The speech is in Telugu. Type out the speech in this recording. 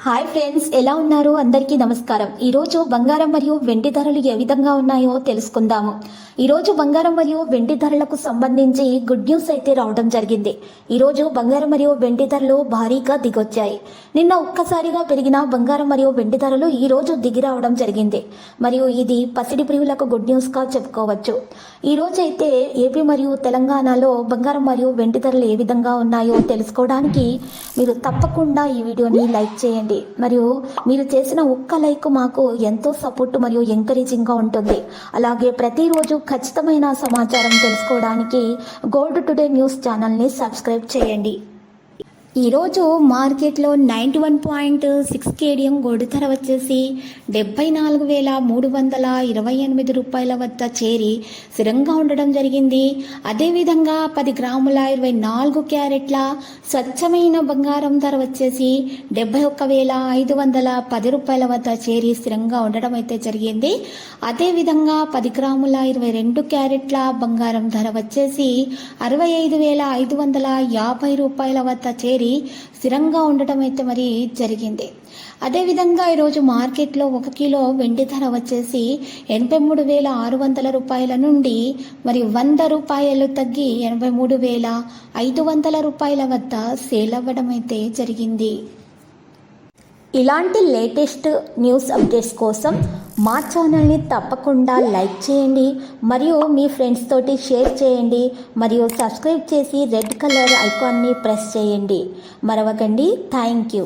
హాయ్ ఫ్రెండ్స్, ఎలా ఉన్నారు? అందరికీ నమస్కారం. ఈరోజు బంగారం మరియు వెండి ధరలు ఏ విధంగా ఉన్నాయో తెలుసుకుందాము. ఈరోజు బంగారం మరియు వెండి ధరలకు సంబంధించి గుడ్ న్యూస్ అయితే రావడం జరిగింది. ఈరోజు బంగారం మరియు వెండి ధరలు భారీగా దిగొచ్చాయి. నిన్న ఒక్కసారిగా పెరిగిన బంగారం మరియు వెండి ధరలు ఈరోజు దిగి రావడం జరిగింది. మరియు ఇది పసిడి ప్రియులకు గుడ్ న్యూస్గా చెప్పుకోవచ్చు. ఈరోజు అయితే ఏపీ మరియు తెలంగాణలో బంగారం మరియు వెండి ధరలు ఏ విధంగా ఉన్నాయో తెలుసుకోవడానికి మీరు తప్పకుండా ఈ వీడియోని లైక్ చేయండి. మరియు మీరు చేసిన ఒక్క లైక్ మాకు ఎంతో సపోర్ట్ మరియు ఎంకరేజింగ్గా ఉంటుంది. అలాగే ప్రతిరోజు ఖచ్చితమైన సమాచారం తెలుసుకోవడానికి గోల్డ్ టుడే న్యూస్ ఛానల్ని సబ్స్క్రైబ్ చేయండి. ఈరోజు మార్కెట్లో 91.6 కేడియం గోల్డ్ ధర వచ్చేసి 74,328 రూపాయల వద్ద చేరి స్థిరంగా ఉండడం జరిగింది. అదేవిధంగా 10 గ్రాముల 24 క్యారెట్ల స్వచ్ఛమైన బంగారం ధర వచ్చేసి 71,510 రూపాయల వద్ద చేరి స్థిరంగా ఉండడం అయితే జరిగింది. అదేవిధంగా 10 గ్రాముల 22 క్యారెట్ల బంగారం ధర వచ్చేసి 65,550 రూపాయల వద్ద చేరి స్థిరంగా ఉండటం అయితే మరి జరిగింది. అదేవిధంగా ఈరోజు మార్కెట్లో 1 కిలో వెండి ధర వచ్చేసి 83,600 రూపాయల నుండి మరి 100 రూపాయలు తగ్గి 83,500 రూపాయల వద్ద సేల్ అవ్వడం అయితే జరిగింది. ఇలాంటి లేటెస్ట్ న్యూస్ అప్డేట్స్ కోసం మా ఛానల్ని తప్పకుండా లైక్ చేయండి మరియు మీ ఫ్రెండ్స్ తోటి షేర్ చేయండి మరియు సబ్స్క్రైబ్ చేసి రెడ్ కలర్ ఐకాన్ని ప్రెస్ చేయండి. మరవకండి. Thank you.